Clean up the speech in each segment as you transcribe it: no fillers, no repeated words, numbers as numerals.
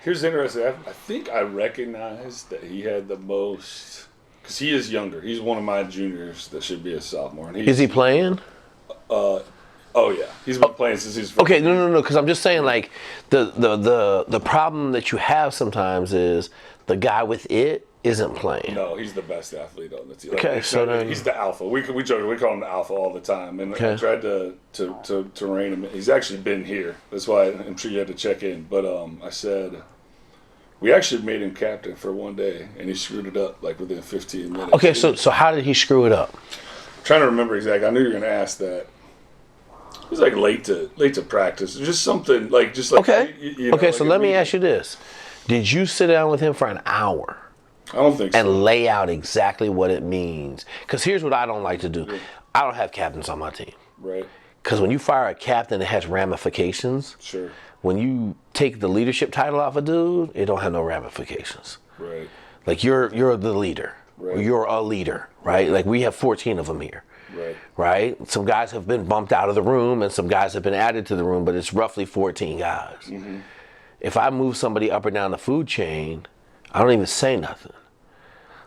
Here's interesting. I think I recognized that he had the most because he is younger. He's one of my juniors that should be a sophomore. And Is he playing? Oh yeah, he's been playing since he's. Okay, no. Because I'm just saying, like the problem that you have sometimes is the guy with it isn't playing. No, he's the best athlete on the team. Okay, so then he's the alpha. We joke, we call him the alpha all the time, and I tried to rein him in. He's actually been here. That's why I'm sure you had to check in. But I said we actually made him captain for one day, and he screwed it up like within 15 minutes. Okay, so how did he screw it up? I'm trying to remember exactly. I knew you were going to ask that. He was like late to practice. Just something like okay. You know, okay, like so let me ask you this: did you sit down with him for an hour? I don't think so. And lay out exactly what it means. Because here's what I don't like to do. I don't have captains on my team. Right. Because when you fire a captain, it has ramifications. Sure. When you take the leadership title off a dude, it don't have no ramifications. Right. Like you're the leader. Right. Or you're a leader, right? Like we have 14 of them here. Right. Right? Some guys have been bumped out of the room and some guys have been added to the room, but it's roughly 14 guys. Mm-hmm. If I move somebody up or down the food chain, I don't even say nothing.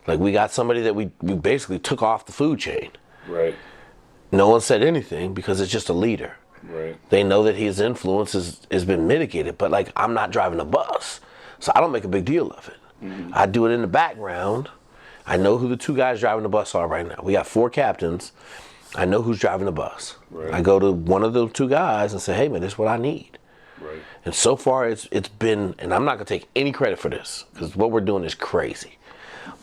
Like we got somebody that we basically took off the food chain. Right. No one said anything because it's just a leader. Right. They know that his influence has been mitigated, but like I'm not driving the bus, so I don't make a big deal of it. Mm-hmm. I do it in the background. I know who the two guys driving the bus are right now. We got 4 captains. I know who's driving the bus. Right. I go to one of the 2 guys and say, hey man, this is what I need. Right. And so far it's been, and I'm not gonna take any credit for this because what we're doing is crazy.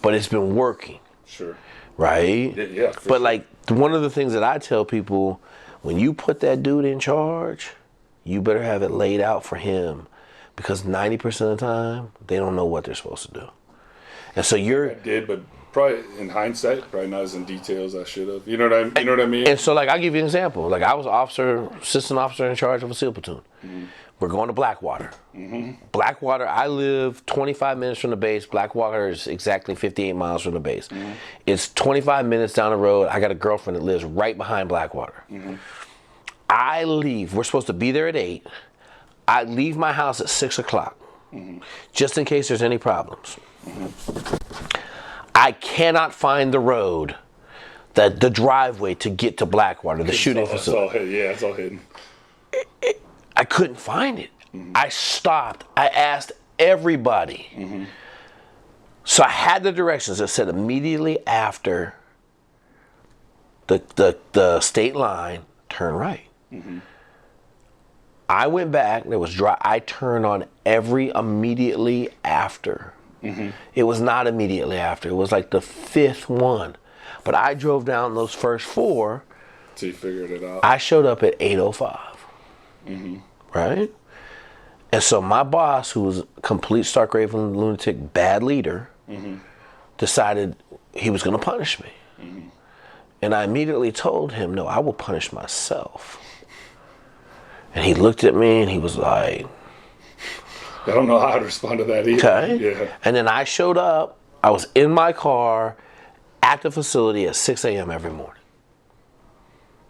But it's been working. Sure. Right? Yeah. But like one of the things that I tell people, when you put that dude in charge, you better have it laid out for him because 90% of the time, they don't know what they're supposed to do. And so I did, but probably in hindsight, probably not as in detail as I should have. You know what I mean? And so like I'll give you an example. Like I was assistant officer in charge of a SEAL platoon. Mm-hmm. We're going to Blackwater. Mm-hmm. Blackwater, I live 25 minutes from the base. Blackwater is exactly 58 miles from the base. Mm-hmm. It's 25 minutes down the road. I got a girlfriend that lives right behind Blackwater. Mm-hmm. I leave. We're supposed to be there at 8. I leave my house at 6 o'clock, just in case there's any problems. Mm-hmm. I cannot find the road, the driveway to get to Blackwater, the shooting facility. It's all hidden. I couldn't find it. Mm-hmm. I stopped. I asked everybody. Mm-hmm. So I had the directions that said immediately after the state line, turn right. Mm-hmm. I went back. There was dry. I turned on every immediately after. Mm-hmm. It was not immediately after. It was like the 5th one. But I drove down those first 4. So you figured it out. I showed up at 8:05. Mm-hmm. Right? And so my boss, who was a complete stark raving lunatic, bad leader, mm-hmm. decided he was going to punish me. Mm-hmm. And I immediately told him, no, I will punish myself. And he looked at me and he was like, I don't know how to respond to that either. Okay. Yeah. And then I showed up. I was in my car at the facility at 6 a.m. every morning.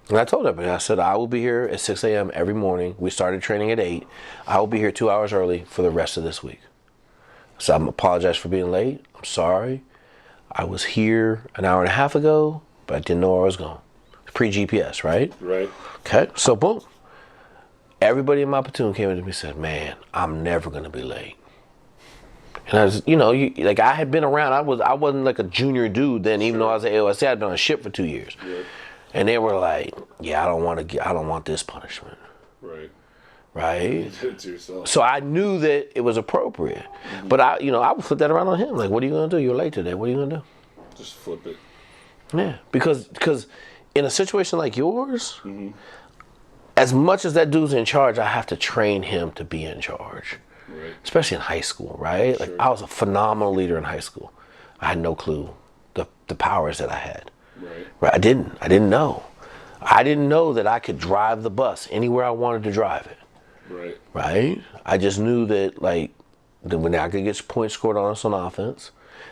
And I told everybody, I said, I will be here at 6 a.m. every morning. We started training at 8. I will be here 2 hours early for the rest of this week. So I apologize for being late. I'm sorry. I was here an hour and a half ago, but I didn't know where I was going. Pre-GPS, right? Right. Okay, so boom. Everybody in my platoon came to me and said, man, I'm never going to be late. And I was, like I had been around. I wasn't like a junior dude then, even though I was at AOSC. I'd been on a ship for 2 years. Right. And they were like, yeah, I don't want this punishment. Right. Right? It's yourself. So I knew that it was appropriate. Mm-hmm. But I would flip that around on him. Like, what are you going to do? You're late today. What are you going to do? Just flip it. Yeah. Because in a situation like yours, mm-hmm. as much as that dude's in charge, I have to train him to be in charge. Right. Especially in high school, right? Sure. Like I was a phenomenal leader in high school. I had no clue the powers that I had. Right. I didn't know. I didn't know that I could drive the bus anywhere I wanted to drive it. Right. Right? I just knew that when I could get points scored on us on offense.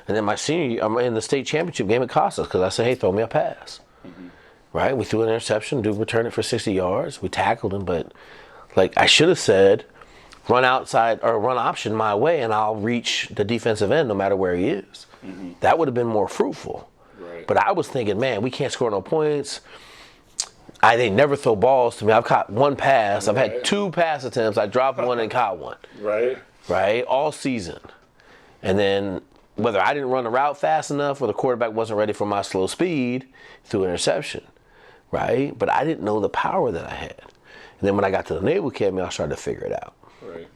And then my senior year, I'm in the state championship game, it cost us because I said, hey, throw me a pass. Mm-hmm. Right? We threw an interception, dude returned it for 60 yards. We tackled him, but I should have said, run outside or run option my way, and I'll reach the defensive end no matter where he is. That would have been more fruitful. Right. But I was thinking, man, we can't score no points. They never throw balls to me. I've caught one pass. I've had 2 pass attempts. I dropped one and caught one. Right? All season. And then whether I didn't run the route fast enough or the quarterback wasn't ready for my slow speed, threw an interception. Right? But I didn't know the power that I had. And then when I got to the Naval Academy, I started to figure it out. Right.